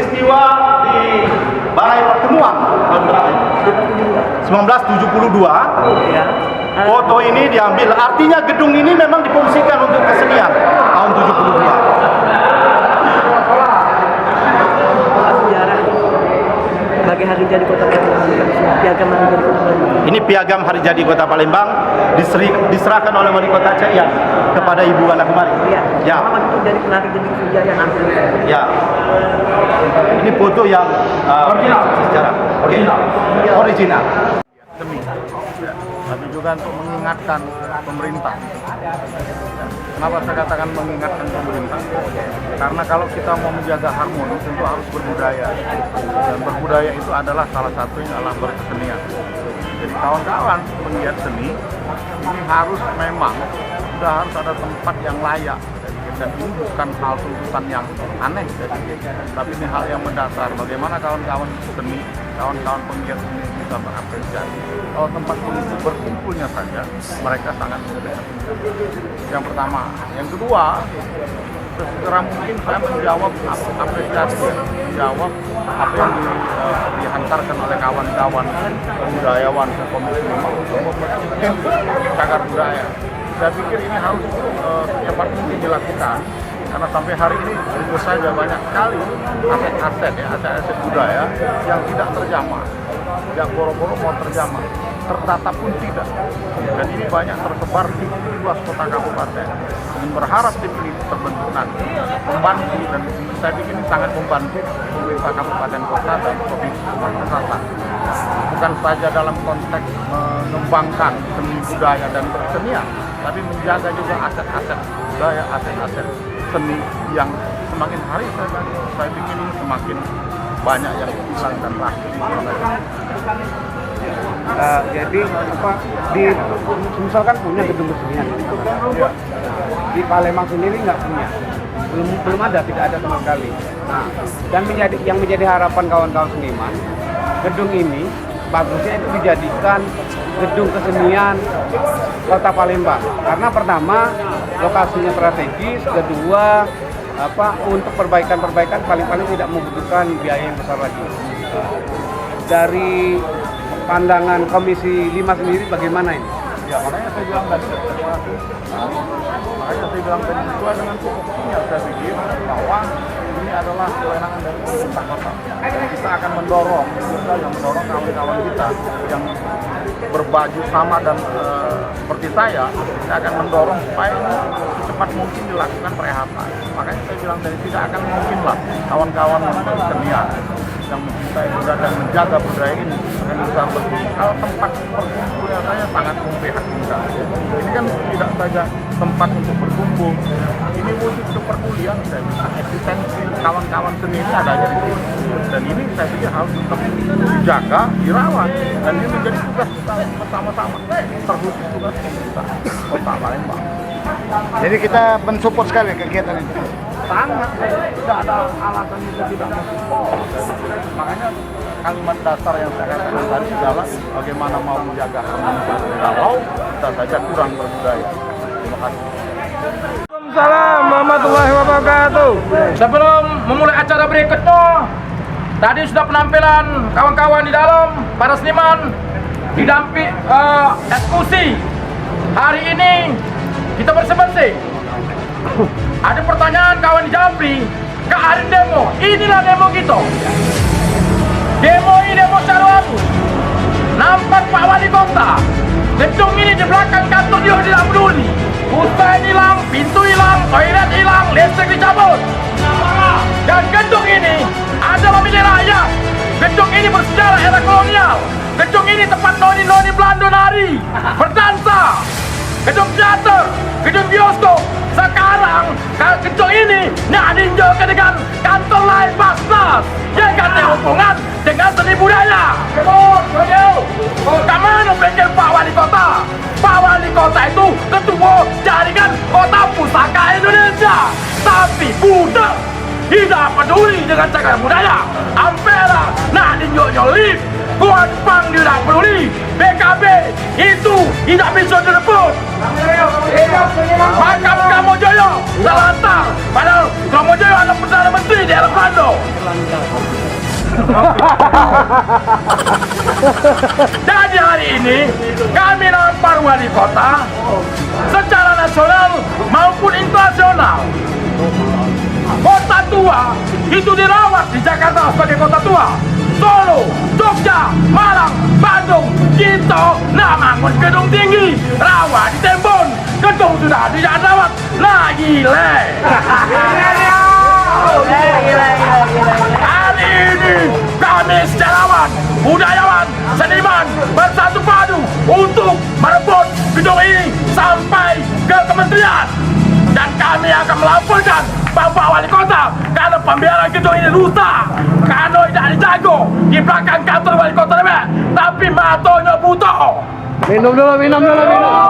peristiwa di Balai Pertemuan tahun berapa? 1972. Foto ini diambil, artinya gedung ini memang difungsikan untuk kesenian tahun 72. Sejarah bagi hari jadi Kota Palembang, piagam hari jadi Kota Palembang. Ini piagam hari jadi Kota Palembang diserahkan oleh Wali Kota Caian kepada Ibu Wana Kumari. Iya. Ya. Selamat itu dari penari jadi kejayaan asli. Ya. Ini foto yang sejarah. Original. Demi, tapi juga untuk mengingatkan pemerintah. Kenapa saya katakan mengingatkan pemerintah? Karena kalau kita mau menjaga harmoni tentu harus berbudaya, dan berbudaya itu adalah salah satunya adalah berkesenian. Jadi kawan-kawan penggiat seni ini harus memang sudah harus ada tempat yang layak. Dan ini bukan hal tuntutan yang aneh, tapi ini hal yang mendasar. Bagaimana kawan-kawan seni, kawan-kawan penggiat seni bisa berapresiasi. Kalau tempat berkumpulnya saja, mereka sangat mudah. Yang pertama. Yang kedua, segera mungkin saya menjawab apresiasi, menjawab apa yang dihantarkan oleh kawan-kawan budayawan ke Komisi 5 untuk membentuk cagar budaya. Saya pikir ini harus secepat mungkin dilakukan, karena sampai hari ini tentu saja banyak sekali aset-aset budaya yang tidak terjamah, yang boro-boro mau terjamah, terdata pun tidak. Dan ini banyak tersebar di luas kota kabupaten. Dan berharap tim ini terbentuk nanti membantu, dan saya pikir ini sangat membantu pemerintah kabupaten kota dan provinsi Sumatera Selatan. Bukan saja dalam konteks mengembangkan seni budaya dan bersenian, tapi menjaga juga aset-aset budaya, aset-aset seni yang semakin hari saya pikir ini semakin banyak yang hilang dan rapuh. Jadi misalkan punya gedung kesenian itu kan di Palembang sendiri nggak punya, belum ada, tidak ada sama sekali. Nah, dan yang menjadi harapan kawan-kawan seniman, gedung ini bagusnya itu dijadikan gedung kesenian Kota Palembang, karena pertama lokasinya strategis, kedua untuk perbaikan paling-paling tidak membutuhkan biaya yang besar lagi. Dari pandangan Komisi 5 sendiri bagaimana ini? Ya, makanya saya bilang tadi, sesuai dengan tupoksinya saya pikir bahwa ini adalah kewenangan dari pemerintah kota. Kita akan mendorong kawan-kawan kita yang berbaju sama dan seperti saya akan mendorong supaya ini secepat mungkin dilakukan perehatan. Makanya saya bilang tadi tidak akan mungkinlah kawan-kawan kesenian yang mencintai budaya dan menjaga budaya ini akan bisa berkumpul. Kalau tempat berkumpulnya saya sangat memprihatinkan. Ini kan tidak saja tempat untuk berkumpul, ini wujud kepedulian, saya bisa eksistensi kawan-kawan seni ini adanya di sini. Dan ini saya pikir harus tetap dijaga, dirawat, dan ini menjadi tugas kita bersama-sama, terkhusus tugas pemerintah Kota Palembang. Jadi kita mensupport sekali kegiatan ini. Sangat, tidak ada alasan kita tidak mensupport. Makanya kalimat dasar yang saya katakan tadi adalah bagaimana mau menjaga harmoni kalau kita saja kurang berbudaya. Terima kasih. Waalaikumsalam warahmatullahi wabarakatuh. Sebelum memulai acara berikutnya, tadi sudah penampilan kawan-kawan di dalam, para seniman didamping eksekusi. Hari ini kita bersih-bersih. Ada pertanyaan kawan di Jambi, Kak Arin demo. Inilah demo kita. Demo ini demo secara bagus. Nampak Pak Wali Kota. Gedung ini di belakang kantor dia tidak peduli. Hutan hilang, pintu hilang, toilet hilang, listrik dicabut. Dan gedung ini adalah milik rakyat. Gedung ini bersejarah era kolonial. Gedung ini tempat noni-noni Belanda nari, berdansa. Gedung teater, gedung bioskop. Sekarang gedung ini nak diinjaukan dengan kantor lain Basnas yang ada hubungan dengan seni budaya. Kemana pikir Pak Wali Kota? Pak Wali Kota itu ketua jaringan Kota Pusaka Indonesia, tapi budak tidak peduli dengan cagar budaya. Ampera nak dinyok-nyolip, Kuat Pang tidak peduli, BKB itu tidak bisa direbut. Makam Kamojaya terlantar, padahal Kamojaya ada Perdana Menteri di era Belanda. Jadi hari ini kami nampar wali kota secara nasional maupun internasional. Kota tua itu dirawat di Jakarta sebagai kota tua. Solo, Jogja, Malang, Bandung, kita bangun gedung tinggi, rawa di tembon, gedung sudah tidak rawat, nah gile. Hari ini kami sejarawan, budayawan, seniman bersatu padu untuk merebut gedung ini sampai ke kementerian. Dan kami akan melaporkan Bapak Wali Kota karena pembiaran gedung ini rusak. Karena tidak dijago di belakang kantor Wali Kota Depok, tapi matonya buta. Minum dulu, minum dulu, minum.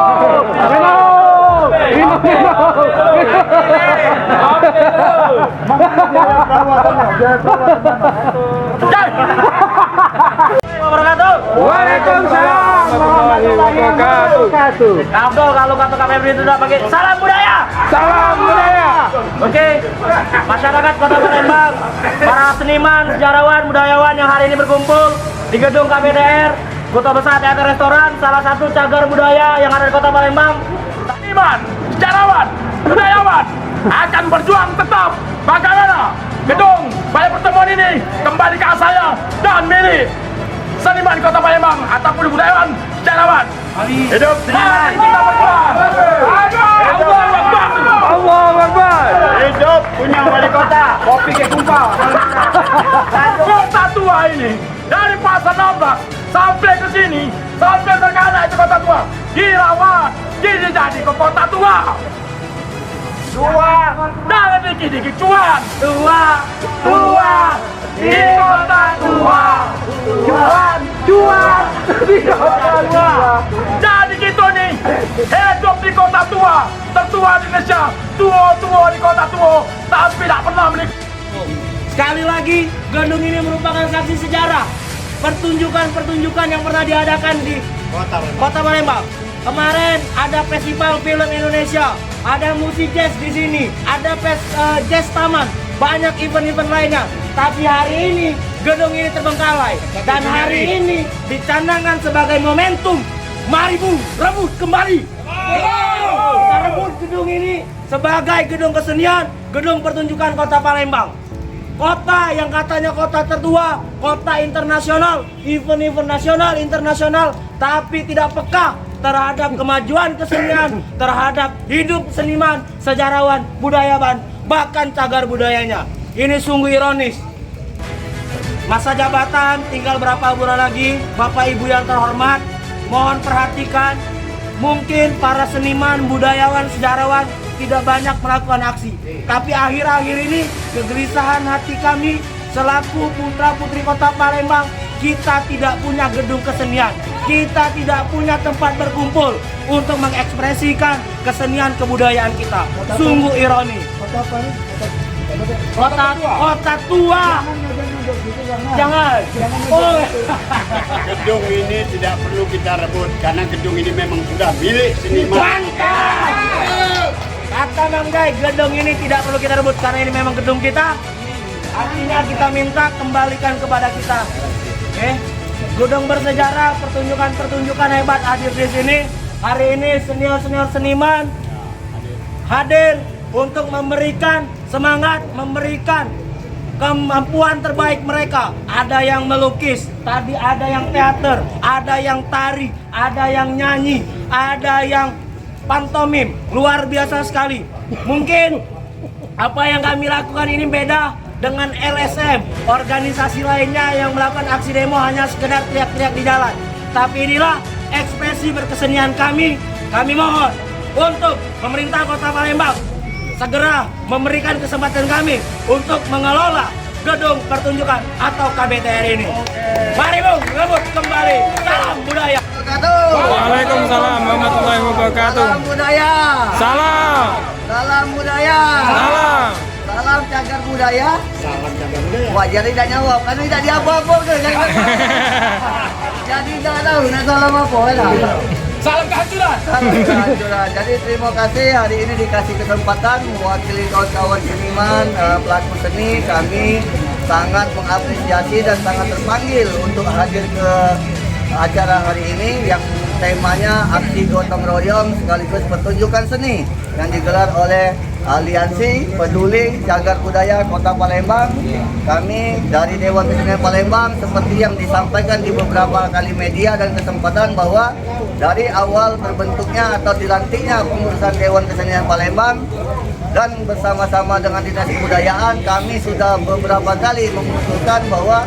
Waalaikumsalam warahmatullahi wabarakatuh. Abdul, kalau kata KPMD itu udah pakai salam budaya. Salam budaya. Oke, masyarakat Kota Palembang, para seniman, sejarawan, budayawan yang hari ini berkumpul di gedung KPDR, Kota Besar Teater Restoran, salah satu cagar budaya yang ada di Kota Palembang. Seniman, sejarawan, budayawan akan berjuang tetap bagaimana gedung balai pertemuan ini kembali ke saya dan milik seniman Kota Palembang ataupun budayawan, sejarawan. Hidup seniman. Kita berjuang. Allahu Akbar. Allahu Akbar. Hidup punya wali kota. Kopi ke tumpah. Kota tua ini dari pasar nambak sampai ke sini sampai ke kanan itu kota tua dirawat jadi ke kota tua. Jangan dikit-dikit cuan. Tua di kota tua. Cuan di kota tua. Jadi gitu nih, hidup di kota tua, tertua di Indonesia, tua di kota tua, tapi tidak pernah menikah. Sekali lagi, gedung ini merupakan saksi sejarah pertunjukan yang pernah diadakan di Kota Palembang. Kemarin ada Festival Film Indonesia, ada musik jazz di sini, ada jazz taman, banyak event-event lainnya. Tapi hari ini gedung ini terbengkalai dan hari ini dicanangkan sebagai momentum. Mari Bu, rebut kembali. Kita rebut gedung ini sebagai gedung kesenian, gedung pertunjukan Kota Palembang. Kota yang katanya kota tertua, kota internasional, event-event nasional, internasional, tapi tidak peka terhadap kemajuan kesenian, terhadap hidup seniman, sejarawan, budayawan, bahkan cagar budayanya. Ini sungguh ironis. Masa jabatan tinggal berapa bulan lagi, Bapak Ibu yang terhormat, mohon perhatikan, mungkin para seniman, budayawan, sejarawan tidak banyak melakukan aksi. Tapi akhir-akhir ini kegelisahan hati kami selaku putra-putri Kota Palembang, kita tidak punya gedung kesenian. Kita tidak punya tempat berkumpul untuk mengekspresikan kesenian kebudayaan kita. Sungguh ironi. Kota tua. Jangan. Oh. Gedung ini tidak perlu kita rebut karena gedung ini memang sudah milik seniman. Kata Bang Jai, gedung ini tidak perlu kita rebut karena ini memang gedung kita. Artinya kita minta kembalikan kepada kita. Oke. Gedung bersejarah, pertunjukan hebat hadir di sini. Hari ini senior-senior seniman hadir untuk memberikan semangat, memberikan kemampuan terbaik mereka. Ada yang melukis, tadi ada yang teater, ada yang tari, ada yang nyanyi, ada yang pantomim. Luar biasa sekali. Mungkin apa yang kami lakukan ini beda dengan LSM, organisasi lainnya yang melakukan aksi demo hanya sekedar teriak-teriak di jalan. Tapi inilah ekspresi berkesenian kami. Kami mohon untuk pemerintah Kota Palembang segera memberikan kesempatan kami untuk mengelola gedung pertunjukan atau KBTR ini. Mari Bung, rebut kembali. Salam budaya. Waalaikumsalam warahmatullahi wabarakatuh. Salam budaya. Salam. Salam budaya. Salam. Salam cagar budaya. Salam cagar budaya. Wajar tidak jawab, kan tidak diapa-apa ke. Jadi tidak tahu nak salam apa ya. Salam kehancuran. Salam kehancuran. Jadi terima kasih hari ini dikasih kesempatan mewakili kawan-kawan seniman, pelaku seni kami sangat mengapresiasi dan sangat terpanggil untuk hadir ke acara hari ini yang temanya aksi gotong royong sekaligus pertunjukan seni yang digelar oleh Aliansi Peduli Cagar Budaya Kota Palembang. Kami dari Dewan Kesenian Palembang seperti yang disampaikan di beberapa kali media dan kesempatan bahwa dari awal terbentuknya atau dilantiknya pengurusan Dewan Kesenian Palembang dan bersama-sama dengan Dinas Kebudayaan kami sudah beberapa kali mengusulkan bahwa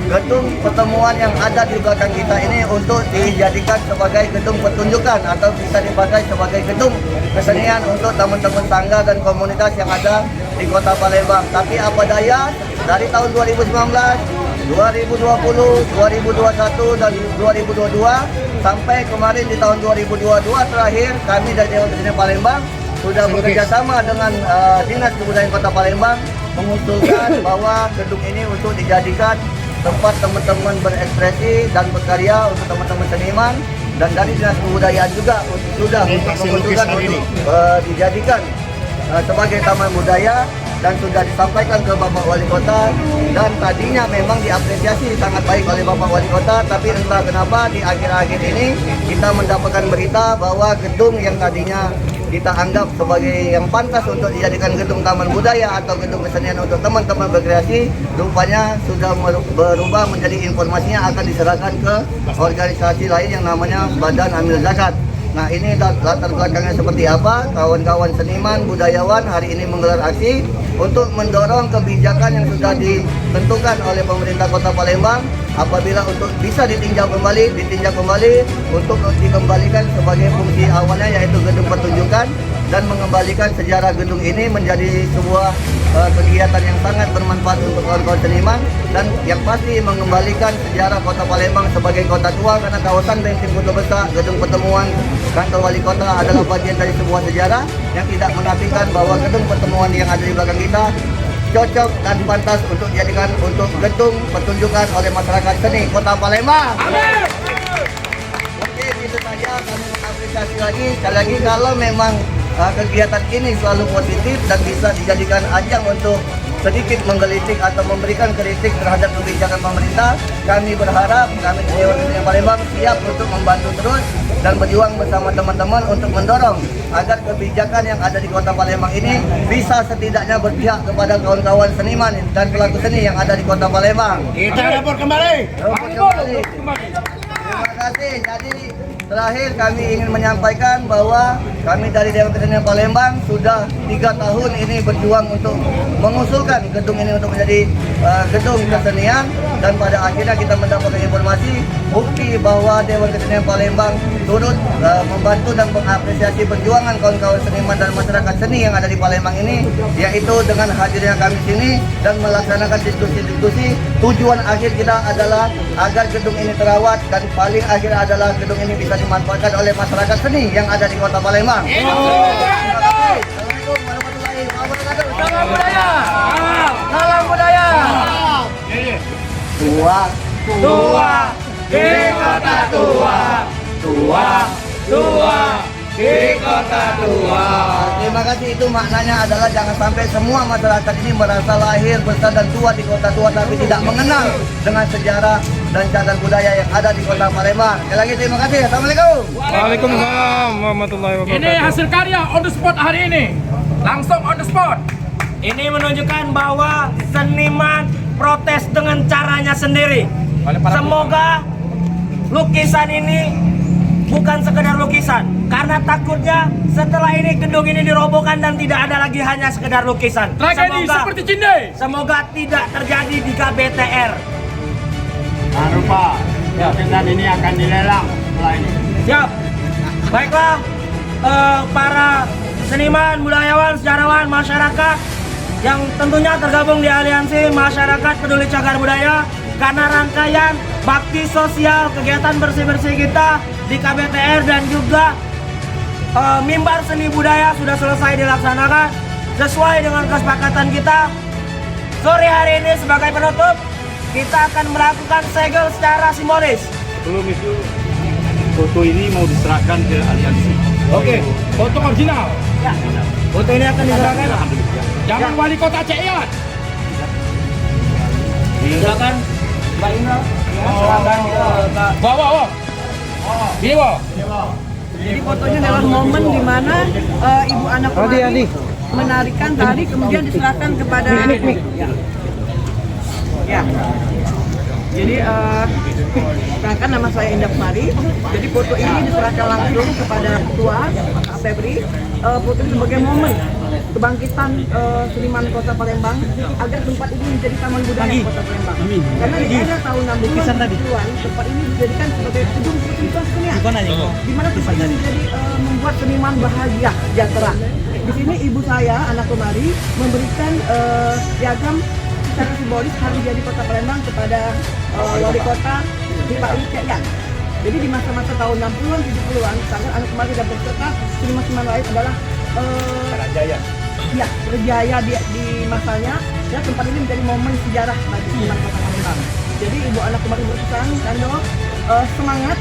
gedung pertemuan yang ada di belakang kita ini untuk dijadikan sebagai gedung pertunjukan atau bisa dipakai sebagai gedung kesenian untuk teman-teman tangga dan komunitas yang ada di Kota Palembang. Tapi apa daya, dari tahun 2019, 2020, 2021, dan 2022 sampai kemarin di tahun 2022 terakhir kami dari Dewan Kesenian Palembang sudah bekerja sama dengan Dinas Kebudayaan Kota Palembang mengusulkan bahwa gedung ini untuk dijadikan tempat teman-teman berekspresi dan berkarya untuk teman-teman seniman, dan dari Dinas Kebudayaan juga sudah mengusulkan untuk dijadikan sebagai taman budaya dan sudah disampaikan ke Bapak Wali Kota, dan tadinya memang diapresiasi sangat baik oleh Bapak Wali Kota, tapi entah kenapa di akhir-akhir ini kita mendapatkan berita bahwa gedung yang tadinya kita anggap sebagai yang pantas untuk dijadikan gedung taman budaya atau gedung kesenian untuk teman-teman berkreasi rupanya sudah berubah menjadi informasinya akan diserahkan ke organisasi lain yang namanya Badan Amil Zakat. Nah, ini latar belakangnya seperti apa? Kawan-kawan seniman, budayawan hari ini menggelar aksi untuk mendorong kebijakan yang sudah ditentukan oleh pemerintah Kota Palembang apabila untuk bisa ditinjau kembali untuk dikembalikan sebagai fungsi awalnya yaitu gedung pertunjukan dan mengembalikan sejarah gedung ini menjadi sebuah kegiatan yang sangat bermanfaat untuk kawan-kawan seniman dan yang pasti mengembalikan sejarah Kota Palembang sebagai kota tua, karena kawasan Benteng Kota Besar, gedung pertemuan kantor wali kota adalah bagian dari sebuah sejarah yang tidak menafikan bahwa gedung pertemuan yang ada di belakang kita cocok dan pantas untuk dijadikan untuk gedung pertunjukan oleh masyarakat seni Kota Palembang. Amin. Oke, itu saja, kami mengapresiasi lagi sekali lagi kalau memang kegiatan ini selalu positif dan bisa dijadikan ajang untuk sedikit menggelitik atau memberikan kritik terhadap kebijakan pemerintah. Kami berharap kami di Dewan Kesenian Palembang siap untuk membantu terus dan berjuang bersama teman-teman untuk mendorong agar kebijakan yang ada di Kota Palembang ini bisa setidaknya berpihak kepada kawan-kawan seniman dan pelaku seni yang ada di Kota Palembang. Kita lapor kembali. Terima kasih. Jadi terakhir kami ingin menyampaikan bahwa kami dari Dewan Kesenian Palembang sudah 3 tahun ini berjuang untuk mengusulkan gedung ini untuk menjadi gedung kesenian, dan pada akhirnya kita mendapatkan informasi bukti bahwa Dewan Kesenian Palembang turut membantu dan mengapresiasi perjuangan kawan-kawan seniman dan masyarakat seni yang ada di Palembang ini, yaitu dengan hadirnya kami sini dan melaksanakan diskusi-diskusi. Tujuan akhir kita adalah agar gedung ini terawat dan paling akhir adalah gedung ini bisa dimanfaatkan oleh masyarakat seni yang ada di Kota Palembang. Assalamualaikum warahmatullahi wabarakatuh. Salam budaya. Salam budaya. Tua di kota tua. Tua di kota tua. Terima kasih, itu maknanya adalah jangan sampai semua masyarakat ini merasa lahir, besar dan tua di kota tua tapi tidak mengenal dengan sejarah dan cagar budaya yang ada di Kota Palembang. Sekali lagi terima kasih. Assalamualaikum. Waalaikumsalam warahmatullahi wabarakatuh. Ini hasil karya on the spot hari ini. Langsung on the spot. Ini menunjukkan bahwa seniman protes dengan caranya sendiri. Semoga lukisan ini bukan sekedar lukisan, karena takutnya setelah ini gedung ini dirobohkan dan tidak ada lagi hanya sekedar lukisan. Tragedi seperti Cinde. Semoga tidak terjadi di KBTR. Jangan lupa, lukisan ini akan dilelang setelah ini. Siap. Baiklah, para seniman, budayawan, sejarawan, masyarakat yang tentunya tergabung di Aliansi Masyarakat Peduli Cagar Budaya, karena rangkaian bakti sosial kegiatan bersih-bersih kita di KBTR dan juga mimbar seni budaya sudah selesai dilaksanakan sesuai dengan kesepakatan kita. Sore hari ini sebagai penutup kita akan melakukan segel secara simbolis. Belum itu, foto ini mau diserahkan ke aliansi. Oke, foto original. Ya, foto ini akan diserahkan. Jangan wali kota Ceyat. Mbak Ina, ya, silakan Bawa. Ini bawa. Jadi fotonya adalah momen di mana ibu anak kemari menarikan tari kemudian diserahkan kepada ya. Jadi perkenalkan nama saya Indah Kumari. Jadi foto ini diserahkan langsung kepada ketua Pak Febri. Foto ini sebagai momen kebangkitan seniman Kota Palembang agar tempat ini menjadi taman budaya Kota Palembang. Karena di era tahun 60-an tempat ini dijadikan sebagai gedung kesenian. Di mana tempat ini menjadi membuat seniman bahagia, sejahtera. Di sini ibu saya, anak Kumari, memberikan piagam secara simbolis hari jadi Kota Palembang kepada wali kota Pak Ican. Jadi di masa-masa tahun 60-an, 70-an, sangat anak Kumari dan beserta seniman-seniman lain adalah berjaya di masanya. Ya, tempat ini menjadi momen sejarah bagi seniman Kota Palembang. Jadi ibu anak Kumari berpesan dan semangat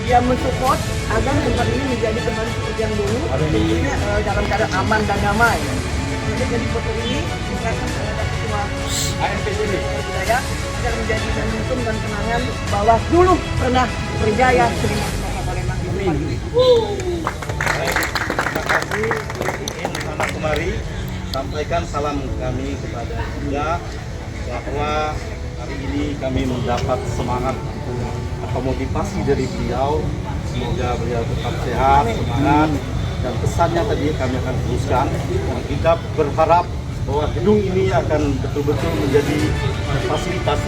dia mensupport agar tempat ini menjadi kembali seperti yang dulu, tentunya dalam keadaan aman dan damai. Jadi foto ini diserahkan kepada ketua budaya agar menjadi momentum dan kenangan bahwa dulu pernah berjaya seniman Kota Palembang di tempat ini. Terima kasih anak Kumari. Sampaikan salam kami kepada Anda bahwa hari ini kami mendapat semangat atau motivasi dari beliau. Semoga beliau tetap sehat, semangat, dan pesannya tadi kami akan teruskan. Dan kita berharap bahwa gedung ini akan betul-betul menjadi fasilitas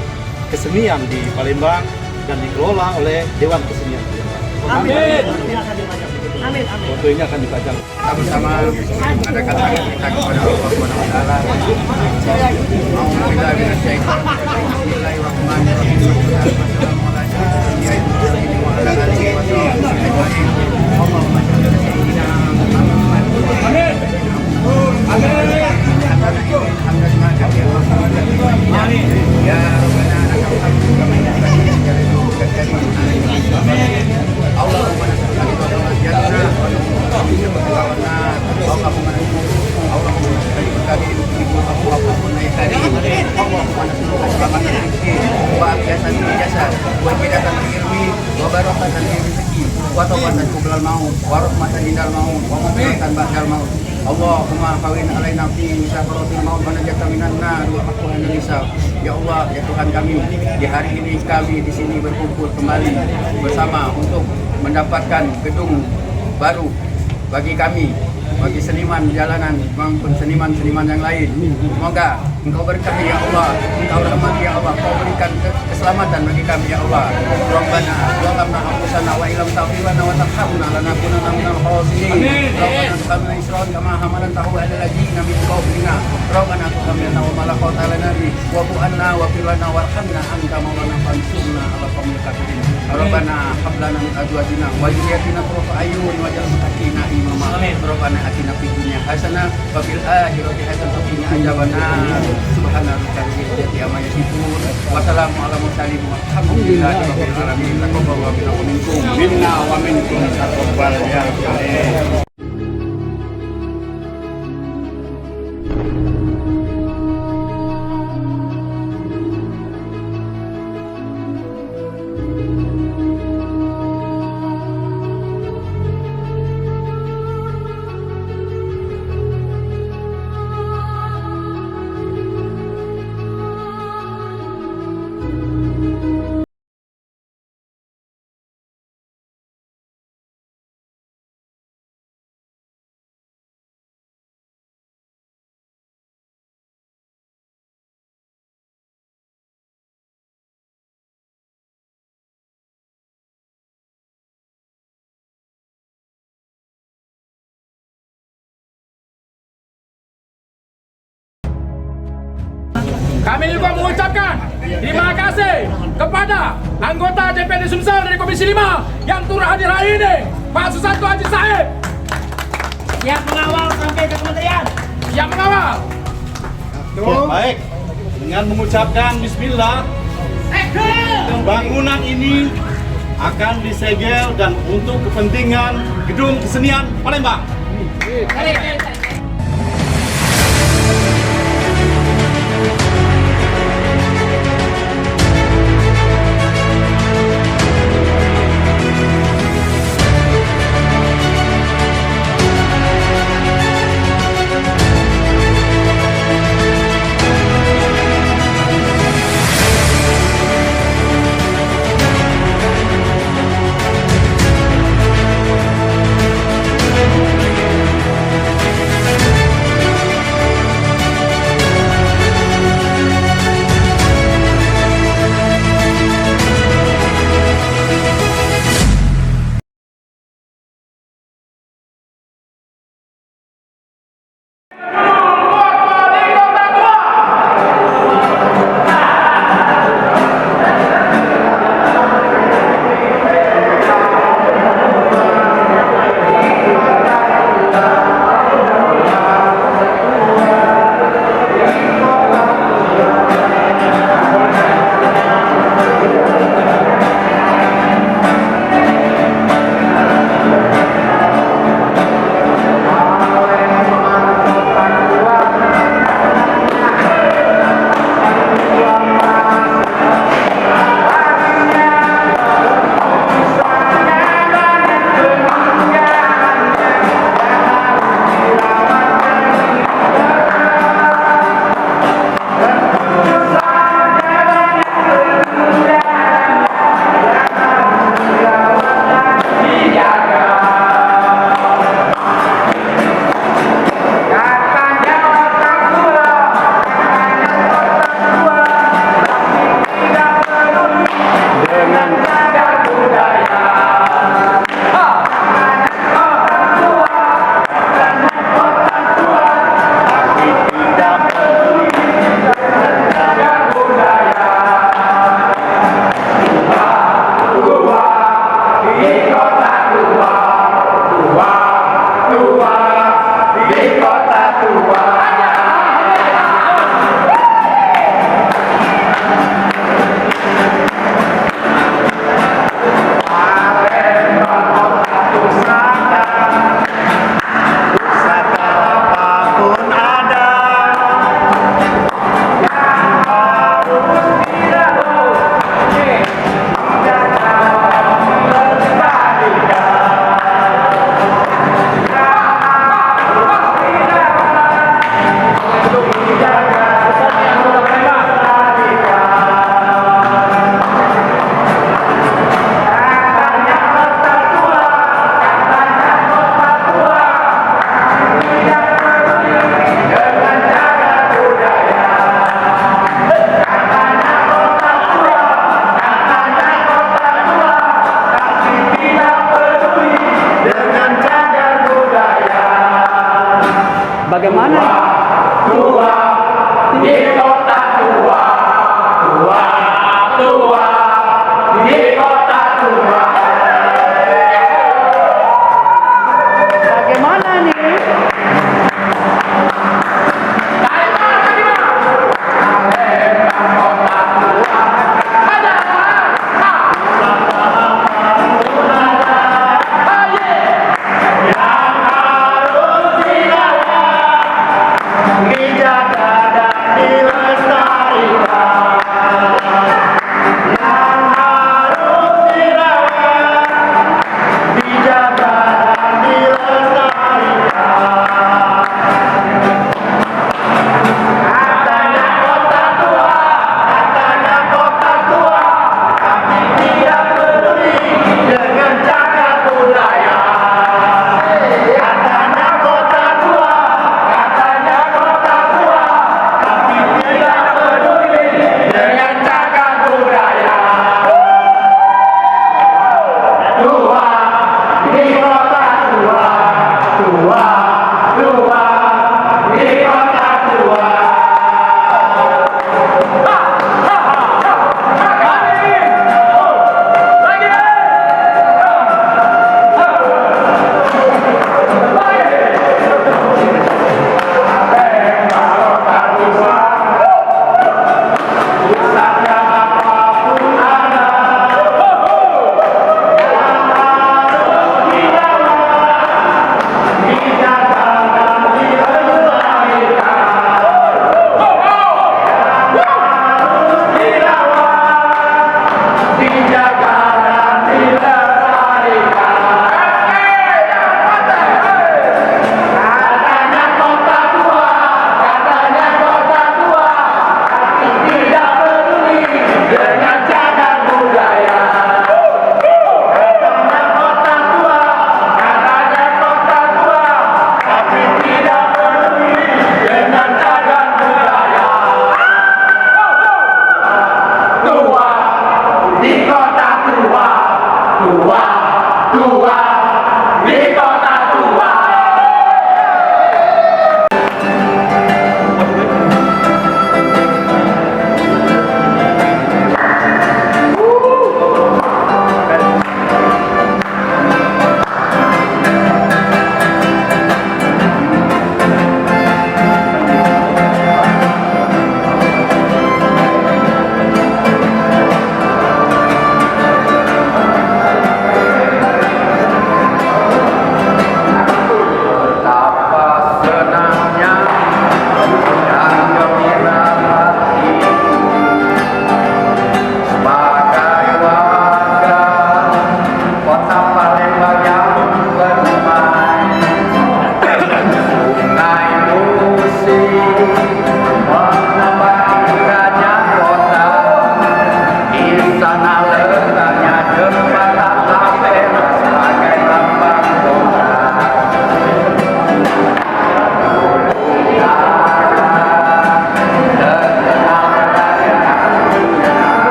kesenian di Palembang dan dikelola oleh Dewan Kesenian Palembang. Amin. Amin. Foto ini akan dipajang. Kita bersama ada kata kita kepada Allah Subhanahu wa taala. Alhamdulillah bin syaitan. Bismillahirrahmanirrahim. Allahumma kawin alaina fi safaratil maut wa najata minan nar wa aqwa Indonesia. Ya Allah, ya Tuhan kami, di hari ini kami di sini berkumpul kembali bersama untuk mendapatkan gedung baru bagi kami, bagi seniman jalanan maupun seniman-seniman yang lain. Semoga Engkau berkahi ya Allah, Engkau rahmati ya Allah, Engkau berikan keselamatan bagi kami ya Allah. Rabbana zalamna anfusana wa illam taghfir lana wa tarhamna lanakunanna minal khasirin. Rabbana khamna isran kama hamalantahu ala ladina min qablina. Rabbana tuhamilna wa malaqata lana bi wa bu'anna wa filana warhamna anta maulana fansurna ala qaumil kafirin. Rabbana hab lana min azwajina wa dhurriyyatina qurrata a'yun waj'alna muttaqina imama. Rabbana atina fid dunya hasanah wa fil akhirati hasanah wa qina adzabannar. Subhanallah amma yasifun. Wassalamu ala mursalin walhamdulillahi rabbil alamin. Taqabbalallahu minna wa minkum. Minna wa minkum taqabbal ya karim. Kami juga mengucapkan terima kasih kepada anggota DPD Sumsel dari Komisi 5 yang turut hadir hari ini, Pak Susanto Haji Said. Siap mengawal sampai ke kementerian. Yang mengawal. Baik, dengan mengucapkan Bismillah, bangunan ini akan disegel dan untuk kepentingan gedung kesenian Palembang.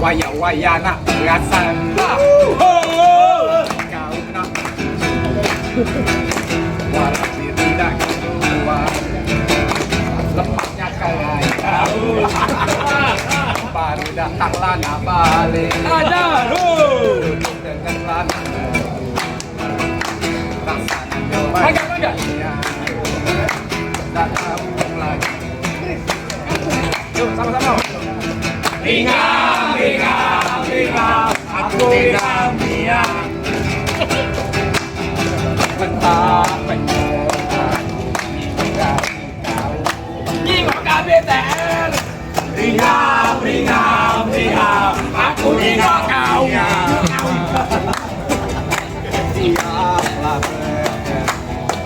waya nak perasan lah. Kau nak walau diri dah keluar, lepasnya kalai kau. Baru datanglah nak balik. Ada dengan lana. Rasanya coba. Tak kampung lagi. Yuk sama-sama. Ringan, aku ringan dia. Mentah penyerah, Jingok KBTR. Ringan, aku ringan kau. Siaplah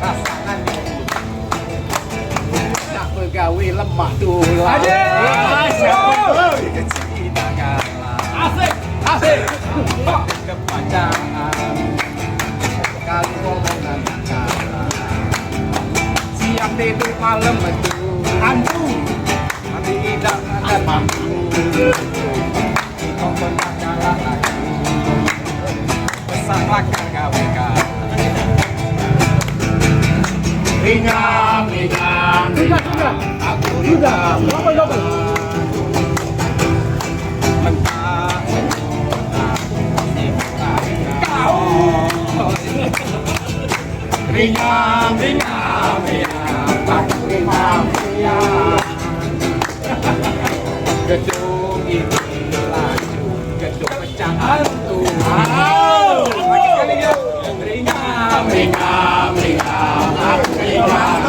pasangan tak begawi lemah tulang. Asik. Kepanjangan kali omongan kata. Siang tidur malam betul. Antu. Nanti tidak akan mampu. Kau pernah kalah lagi. Besarlah KWK. Ringan. Aku ringan. Ringan, aku ringan. Gedung ini laju, gedung pecah hantu. Ringan, aku ringan.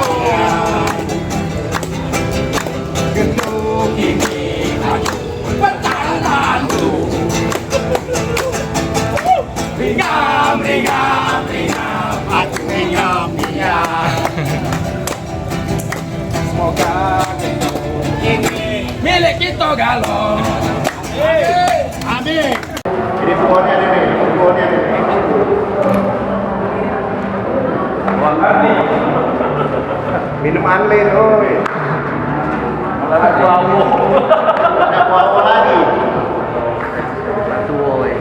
Gedung ini laju, pecah hantu. Ringan, aku ringan. Semoga gedung ini milik kita galon. Amin. Ini semuanya ada nih, minum anlin, oi. Ada kuau lagi. Tuoi.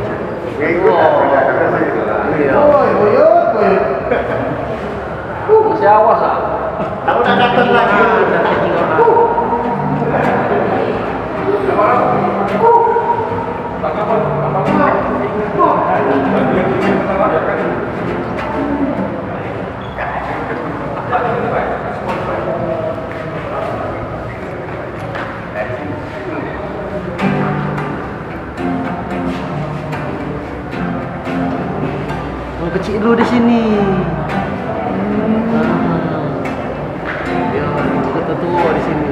Masih awas ah. Tahu dah datang lagi. Kecil dulu di sini. Ya, kita tua di sini.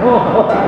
Kota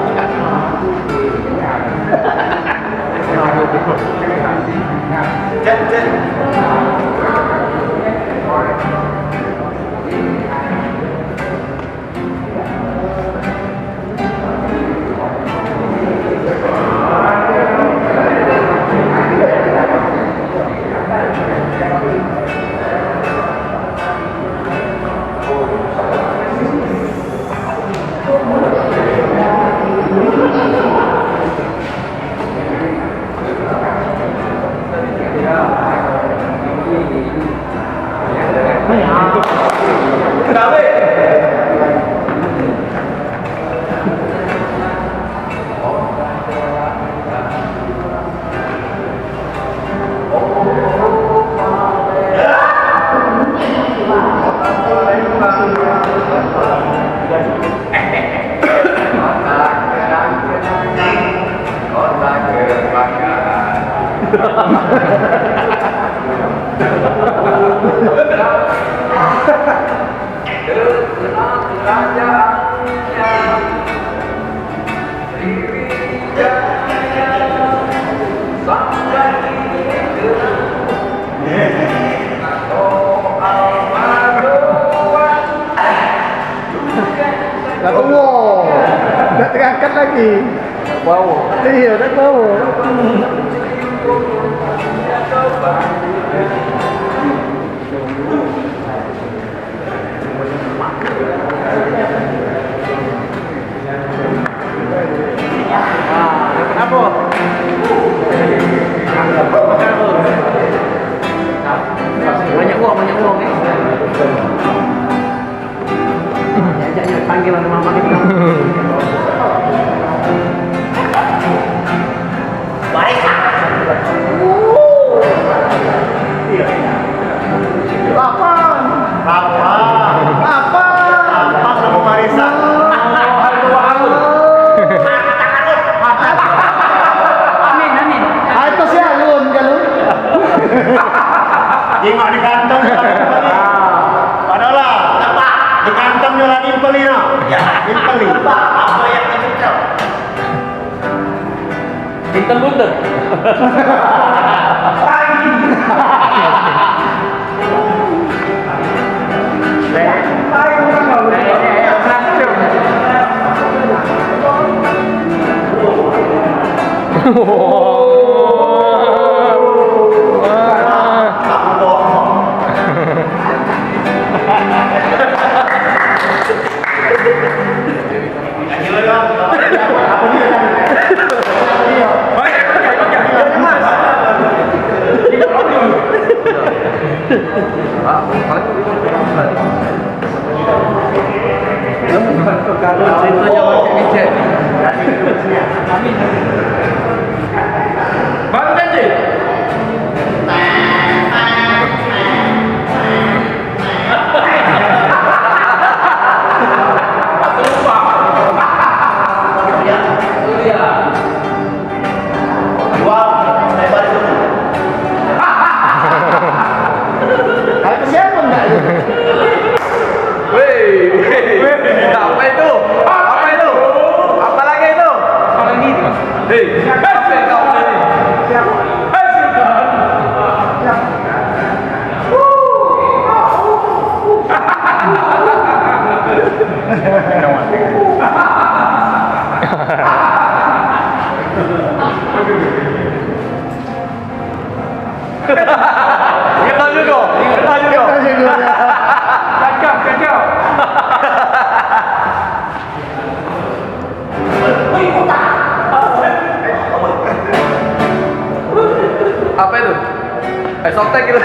kebanggaan. Angkat lagi. Wow. Iya, udah bau. Banyak uang ya. Jangan panggilan mama kita. Baik. Apa nama Marisa? Amin. Itu sih alun. Tengok di kantong. Padahal di kantongnya lagi impeli no. Impeli. Apa yang dicocok? Intel buntut. Bang janji. Apa itu? Apa lagi itu? Kita juga. Cakap. Apa itu? Softtek gitu.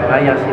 Bayar sih.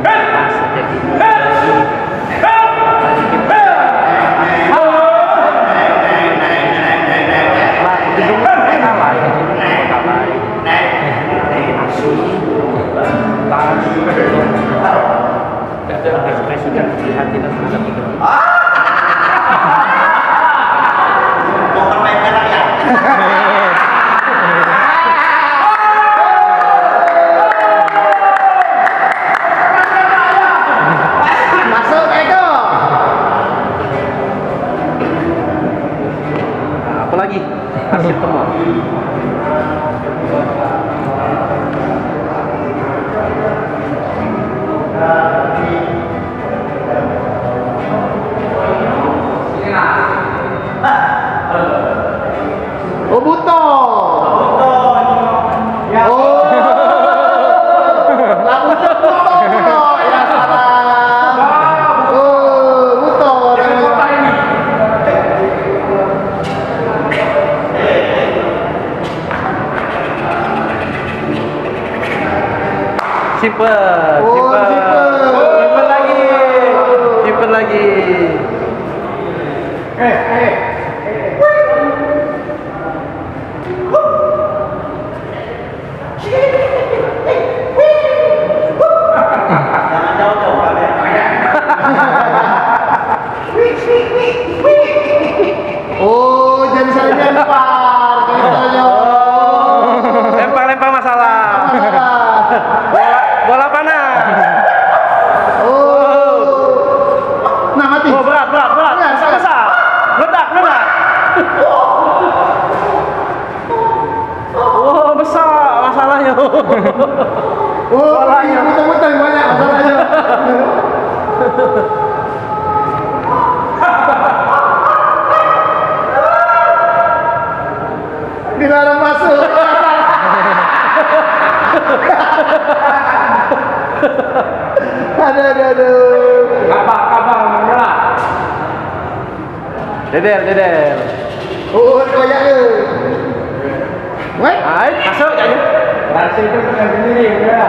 Apalagi hasil temuan. Oh, buto. Oh. Lagu buto. Ya salah. Oh, buto. Simpen lagi. Masalahnya betul-betul banyak masalahnya. Dilarang masuk. Aduh. Kabar menyerah. Dedel. Koyak ke. Wait. Hai, masuk aja. Rasa itu bukan sendiri ya.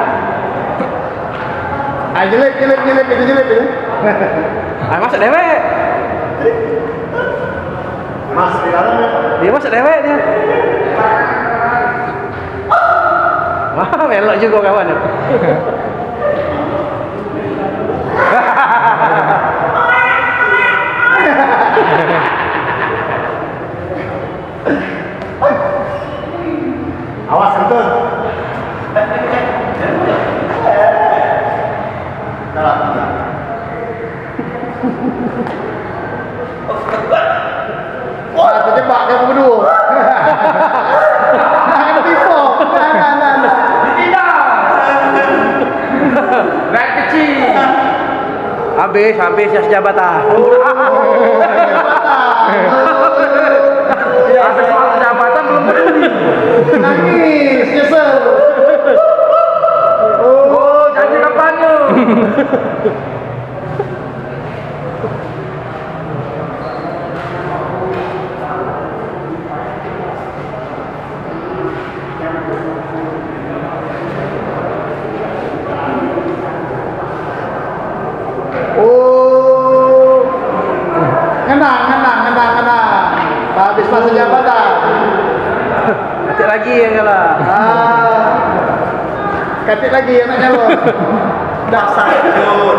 Jelek itu jelek ya. Hai, masuk dewek. Masuk di dalam ya. Dia masuk dewek dia. Wah, melok juga kawan. Awas kentut. Wah, terjebak kamu berdua. Jangan tipu. Jangan. Naik kecil. Habis ya jabatan. Habis soal jabatan belum peduli. Nangis, nyesel. Oh, janji kampanye. Oh, ngenang. Habis masa jabatan. Nanti lagi ya kalah. Katik lagi anaknya lo. Masa hancur,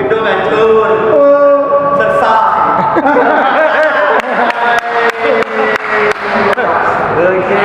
gedung hancur, selesai. Oke.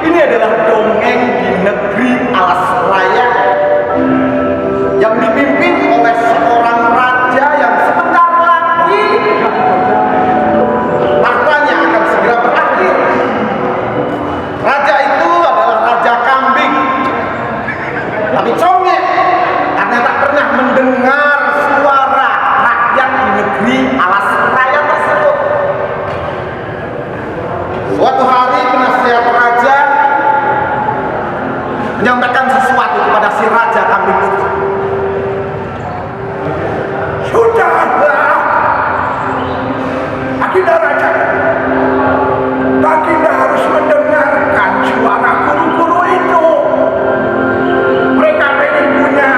Ini adalah dongeng di negeri alas raya yang dipimpin oleh seorang raja yang sebentar lagi tahtanya akan segera berakhir. Raja itu adalah Raja Kambing, tapi congek karena tak pernah mendengar suara rakyat di negeri alas raya tersebut. Suatu hari penasehat raja menyampaikan sesuatu kepada si Raja Kambing itu. Sudahlah, Baginda Raja, Baginda harus mendengarkan suara guru-guru itu. Mereka ingin punya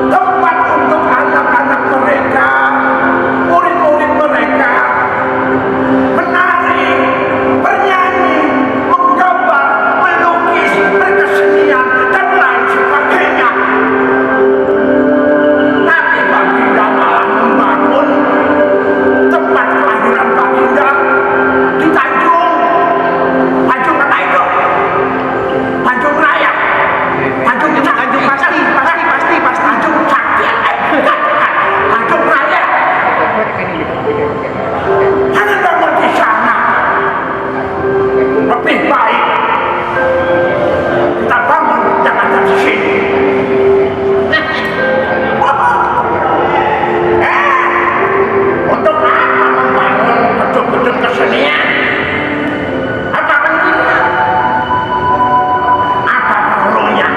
tempat untuk anak-anak mereka, murid-murid mereka menari, bernyanyi, menggambar, melukis, berkesenian, dan lain sebagainya. Tapi Baginda malah membangun tempat kelahiran Baginda di Tanjung apa itu? Tanjung Raya, Tanjung pasti, Tanjung Cakya, Tanjung Raya. Jangan bangun di sana, lebih baik kita bangun Jakarta di sini. Untuk apa membangun gedung-gedung kesenian? Apa pentingnya? Apa perlunya?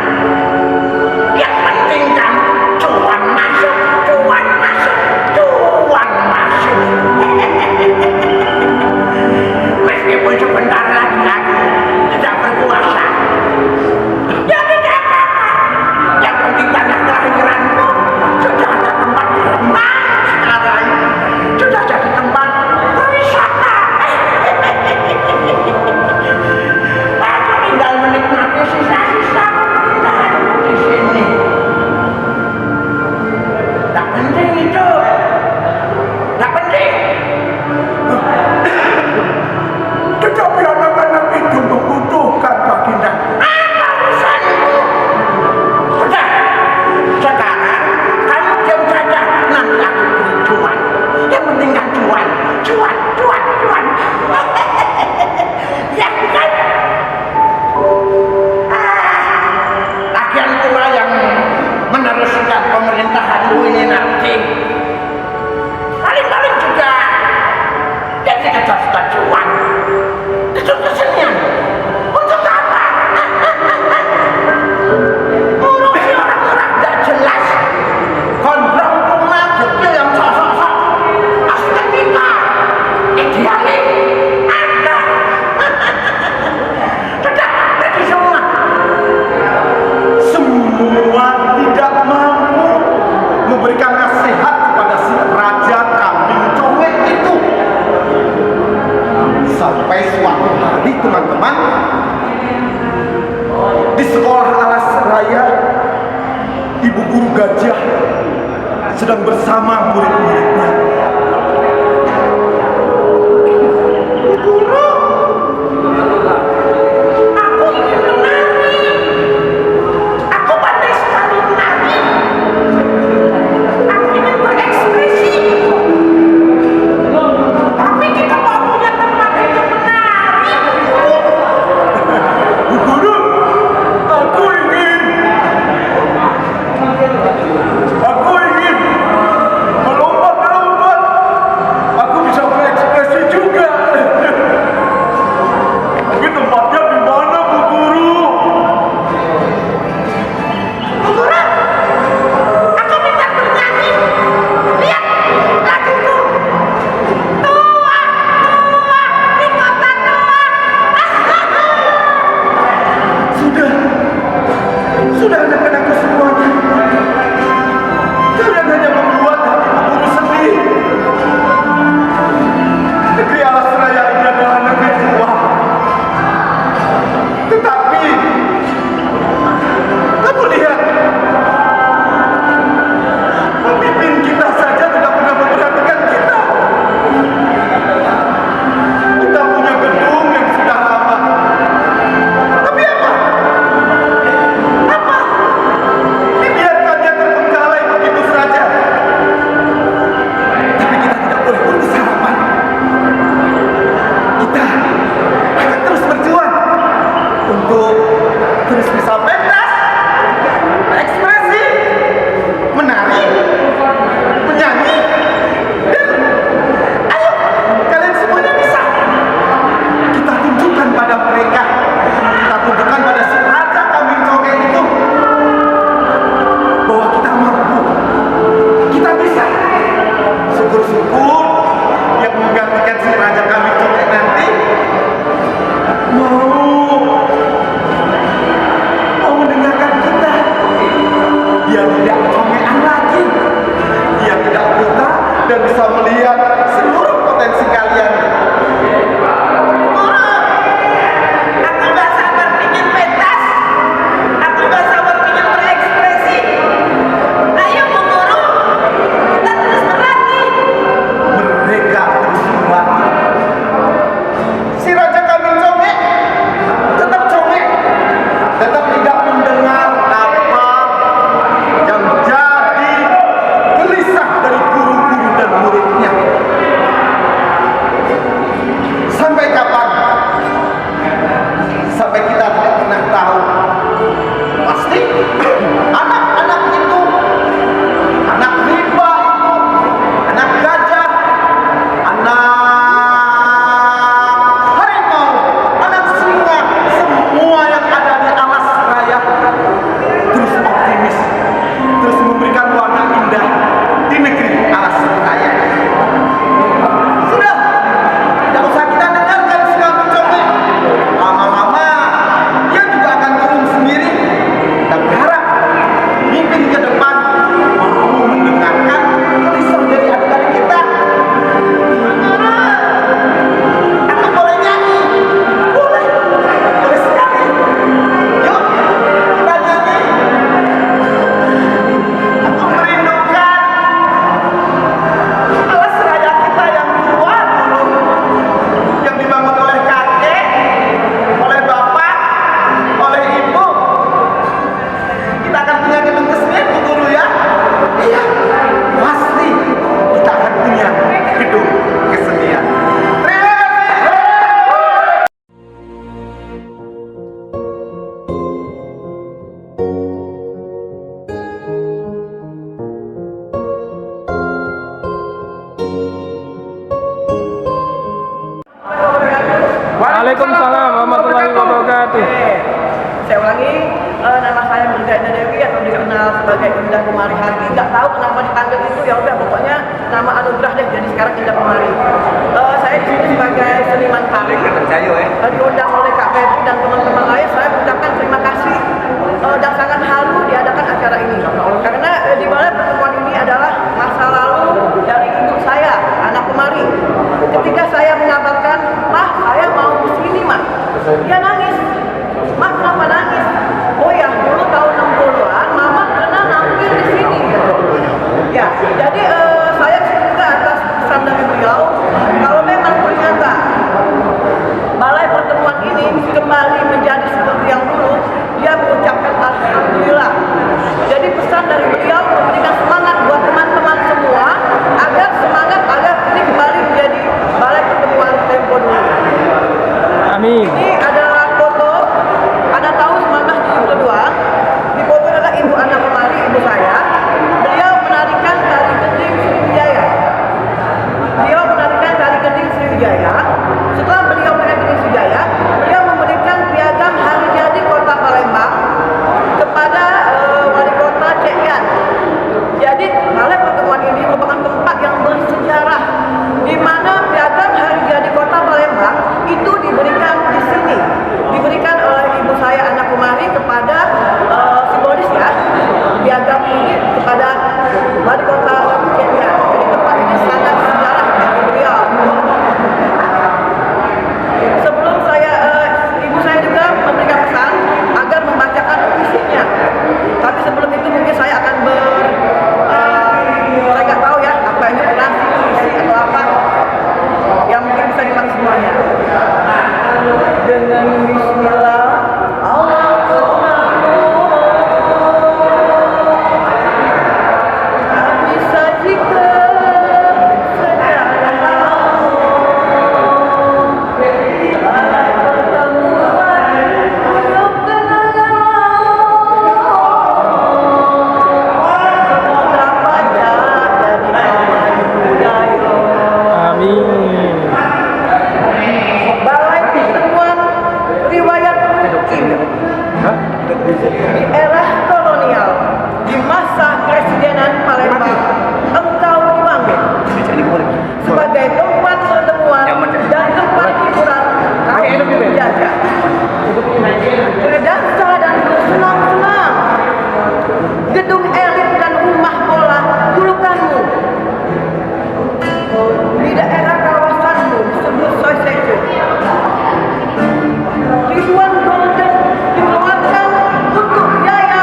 Yang penting kan cuan masuk, cuan masuk, cuan masuk. Meskipun sebentar lagi aku tidak berkuasa, ya tidak apa-apa. Yang penting tanah kelahiranku sudah ada tempat berenang sekarang, sudah jadi tempat berwisata. Aku tinggal menikmati sisa-sisa pemerintahanku di sini. Tak penting itu, tak penting. Tetapi anak-anak itu membutuhkan Baginda. Apa urusanmu? Sudah, sekarang kamu diam saja. Nanti aku beri cuan. Yang penting kan cuan, cuan, cuan, cuan. Ya bukan? Lagian pula yang meneruskan pemerintahanmu ini nanti paling-paling juga jadi kejar cuan. Itu kesenian untuk apa? Ngurusi orang-orang gak jelas, gondrong rumah dekil yang sok-sok, estetika, idealis, ada. Sudah, pergi semua. Semua tidak mampu memberikan nasihat kepada si Raja Kambing Congek itu. Sampai suatu hari teman-teman, di sekolah alas raya, Ibu Guru Gajah sedang bersama murid-muridnya. Bu Guru, aku ingin menari. Aku pandai sekali menari. Aku ingin berekspresi. Tapi kita mau punya tempat untuk menari. Bu Guru, aku ingin melompat. Aku bisa berekspresi juga. Tapi tempatnya di mana, Bu Guru? Bu Guru, aku minta bernyanyi. Lihat laguku. Tua di kota tua. Sudah anak-anakku semuanya. Kalian hanya membuat hati Bu Guru sedih. Negeri alas raya ini adalah negeri tua. Tetapi nama saya Mega Indah Dewi atau dikenal sebagai Indah Kumari Hati. Nggak tahu kenapa dipanggil itu, ya udah pokoknya nama anugerah deh, jadi sekarang Indah Kumari. Saya di sini sebagai seniman tari, diundang oleh Kak Febri dan teman-teman lain. Saya mengucapkan terima kasih dan sangat haru diadakan acara ini, karena di mana pertemuan ini adalah masa lalu dari ibu saya, anak Kumari. Ketika saya mengabarkan, "Mah, saya mau ke sini, Mah," dia nangis. "Mah, kenapa nangis?" "Oh ya, dulu tahun 60-an Mama pernah nampil di sini." Ya, jadi saya semoga atas pesan dari beliau, kalau memang ternyata balai pertemuan ini kembali menjadi seperti yang dulu, dia mengucapkan alhamdulillah. Jadi pesan dari beliau memberikan semangat buat teman-teman semua agar semangat agar ini kembali menjadi balai pertemuan Tempo dulu. Amin. Ini adalah foto pada tahun 1972. Di foto adalah ibu anak Kumari, ibu saya. Beliau menarikan tari gending Sriwijaya. Setelah beliau menarikan gending Sriwijaya, beliau memberikan piagam hari jadi Kota Palembang kepada wali kota Cek Yan. Jadi balai pertemuan ini merupakan tempat yang bersejarah, di mana piagam hari jadi Kota Palembang itu diberikan di sini, diberikan oleh ibu saya anak Kumari kepada simbolis ya, piagam ini kepada wali kota Cek Yan. Jadi tempat ini sangat sejarah bagi beliau. Sebelum saya, ibu saya juga memberikan pesan agar membacakan puisinya. Tapi sebelum itu mungkin saya akan saya nggak tahu ya apa ini orasi, puisi atau apa yang mungkin bisa dipakai semuanya. Dengan Bismillah, kami sajikan sejarah balai pertemuan untuk kenangan semoga pada jadi kawan budaya. Amin. Balai pertemuan riwayat mungkin di era kolonial, di masa Presidenan Palembang, engkau dipanggil sebagai tempat pertemuan dan tempat hiburan kaum penjajah. Berdansa dan bersenang-senang, gedung elit dan rumah bola julukanmu. Di daerah kawasanmu disebut Soisejo. Ribuan golden dikeluarkan untuk biaya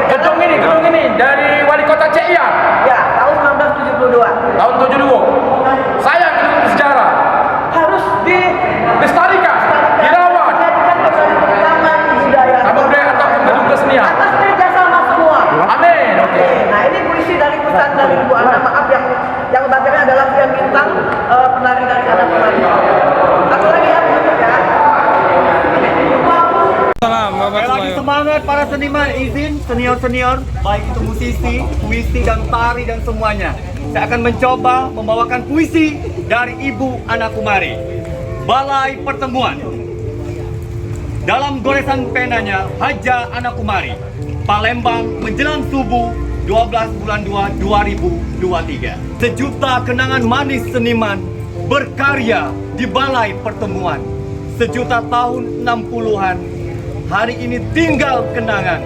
Gedung ini dari Wali Kota Cian. Ya, tahun 1972. Tahun 72. Sayang gedung sejarah. Harus Dilestarikan, dirawat. dijadikan kembali taman budaya. Taman budaya ataupun gedung kesenian. Atas kerjasama semua. Amin. Oke. Nah, ini puisi dari pesan dari Bu Ana, maaf yang bagiannya adalah Fian Bintang, penari dari Ana Kumari. Satu lagi ya, ya. Sekali lagi semangat para seniman, izin senior-senior, baik itu musisi, puisi, dan tari dan semuanya. Saya akan mencoba membawakan puisi dari Ibu Ana Kumari. Balai Pertemuan. Dalam goresan penanya, Haja Ana Kumari, Palembang menjelang subuh 12 bulan 2 2023. Sejuta kenangan manis seniman berkarya di Balai Pertemuan. Sejuta tahun 60-an, hari ini tinggal kenangan.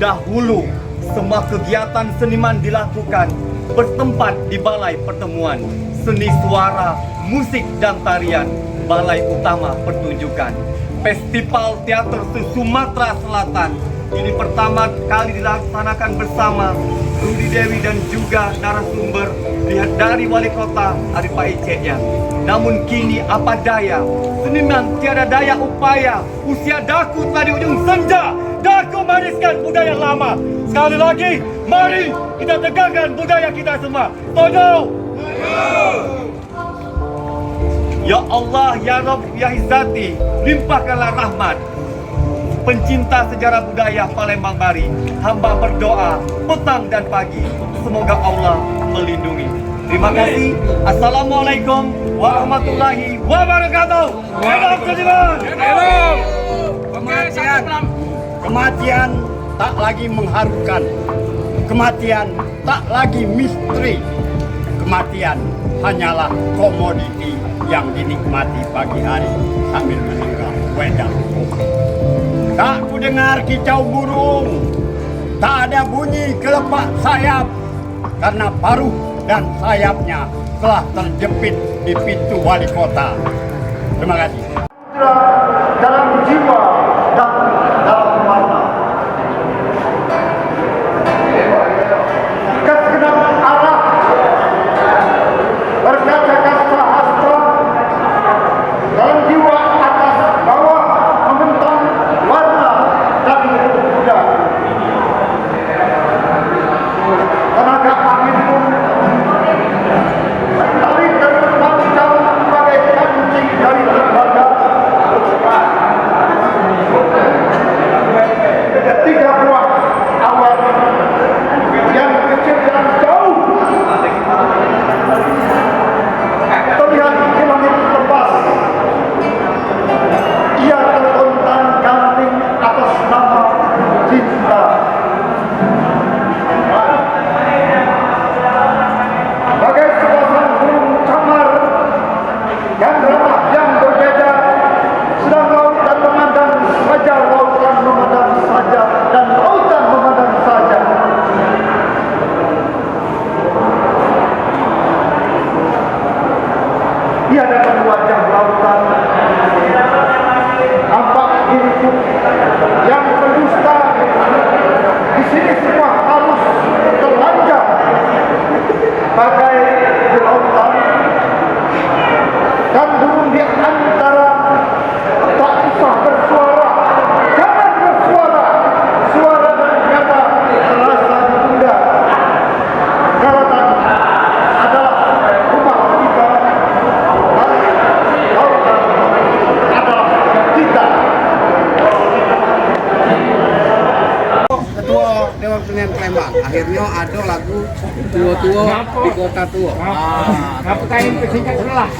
Dahulu semua kegiatan seniman dilakukan bertempat di Balai Pertemuan. Seni suara, musik dan tarian, Balai Utama Pertunjukan. Festival Teater Sumatera Selatan ini pertama kali dilaksanakan bersama Rudi Dewi dan juga narasumber lihat dari Wali Kota Arif Icenya. Namun kini apa daya, seniman tiada daya upaya, usia daku telah di ujung senja, daku maniskan budaya lama. Sekali lagi, mari kita tegakkan budaya kita semua. Tono! Ya Allah, Ya Rabb, Ya Izzati, limpahkanlah rahmat. Pencinta sejarah budaya Palembang Bari, hamba berdoa petang dan pagi, semoga Allah melindungi. Terima kasih. Assalamualaikum warahmatullahi wabarakatuh. Hidup seniman. Kematian tak lagi mengharukan. Kematian tak lagi misteri. Kematian hanyalah komoditi yang dinikmati pagi hari sambil menunggang wedang. Tak ku dengar kicau burung, tak ada bunyi kelepak sayap, karena paruh dan sayapnya telah terjepit di pintu wali kota. Terima kasih. Dalam jiwa dan dalam warna. Kesegenap arah berkaca-kaca hasta dalam jiwa atas bawah membentang warna dan muda. Tenaga angin pun menarik dan memanjang bagai kancing dari lembaga. Tiga buah awan yang kecil dan jauh terlihat di langit lepas. Ia terkontang-ganting atas nama cinta. Bagai sepasang burung camar yang ramah yang berbeda, sedang laut dan memandang saja, lautan memandang saja, dan lautan memandang saja. Ia dapat wajah lautan, nampak diriku yang berdusta. Di sini semua harus telanjang bagai di lautan, dan burung di antara tak usah bersuara, jangan bersuara. Suara dan kata terasa ditunda. Daratan adalah rumah kita, dan lautan adalah kita. Ketua Dewan Pemilihan Palembang, akhirnya ada lagu tua-tua di kota tua. Apa kain pesingkat sebelah?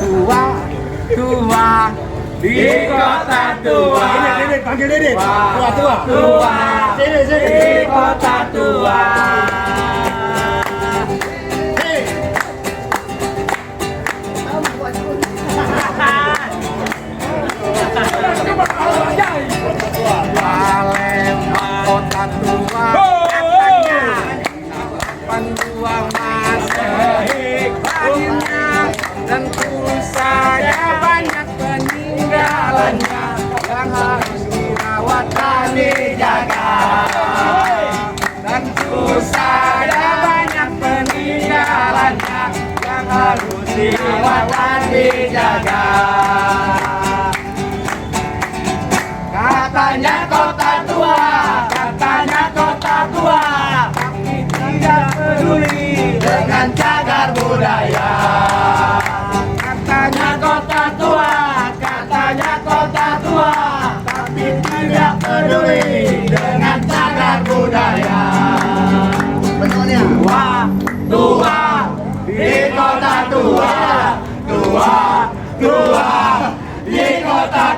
Tua, tua di kota tua. Dede, panggil Dede. Tua. Tua Sini. di kota tua. Palembang kota tua, katanya pendua masa hikmahnya, tentu saja banyak peninggalannya.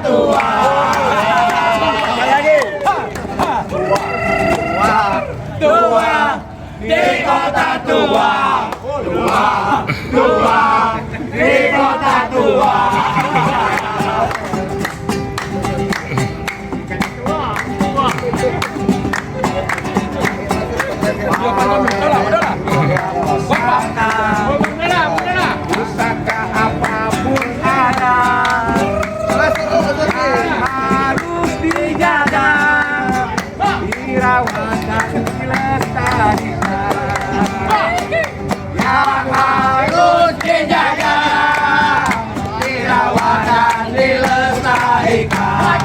tua. Sekali lagi. Tua di kota tua. Tua di kota tua. Pusaka apapun ada harus dijaga, dirawat dan dilestarikan. Yang harus dijaga, dirawat dan dilestarikan.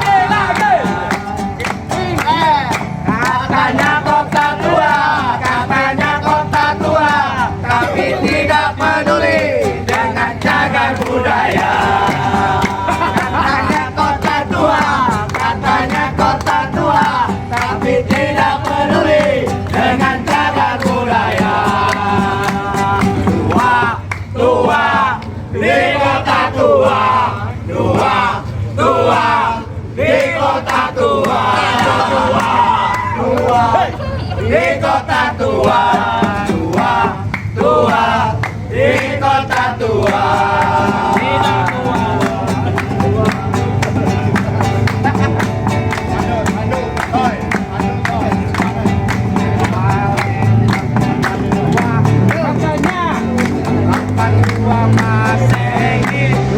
Katanya kota tua, katanya kota tua, tapi tidak peduli dengan cagar budaya. Katanya kota tua, katanya kota tua, tapi tidak peduli dengan cagar budaya. Tua, tua, di kota tua. Tua, tua, di kota tua. Tua, tua, di kota tua. Tua, tua, di kota tua.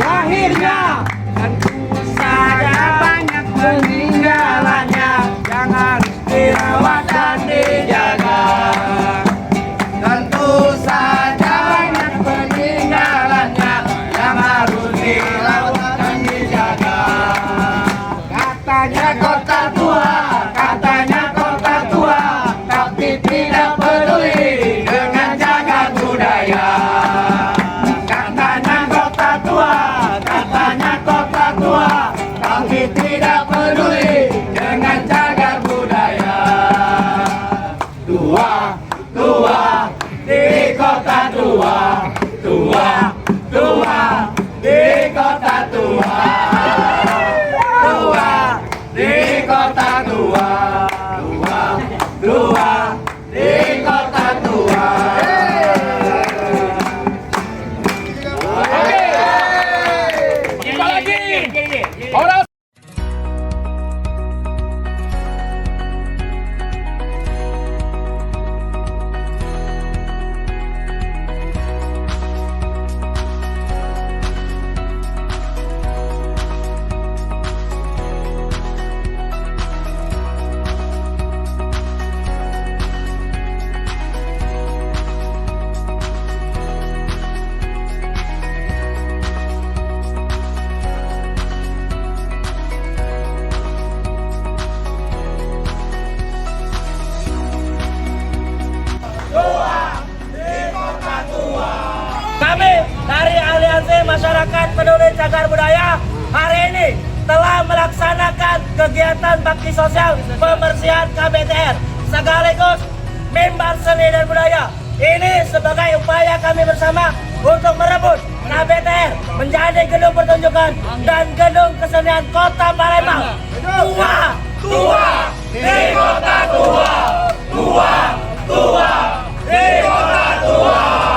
Lahirnya tentu saja banyak peninggalannya yang harus dirawat dan dijaga. Tentu saja banyak peninggalannya yang harus dirawat dan dijaga. Katanya kota tua, katanya kota tua, tapi tidak peduli dengan cagar budaya. Katanya kota tua, katanya kota tua, tapi tidak peduli dengan cagar budaya. Tua, tua, di kota tua. Tua, tua, di kota tua. Tua, di kota tua. Tua, tua, di kota tua. Orang Kami dari Aliansi Masyarakat Peduli Cagar Budaya hari ini telah melaksanakan kegiatan bakti sosial pembersihan KBTR sekaligus mimbar seni dan budaya. Ini sebagai upaya kami bersama untuk merebut KBTR menjadi gedung pertunjukan dan gedung kesenian Kota Palembang. Tua, tua, di Kota Tua. Tua, tua, di Kota Tua.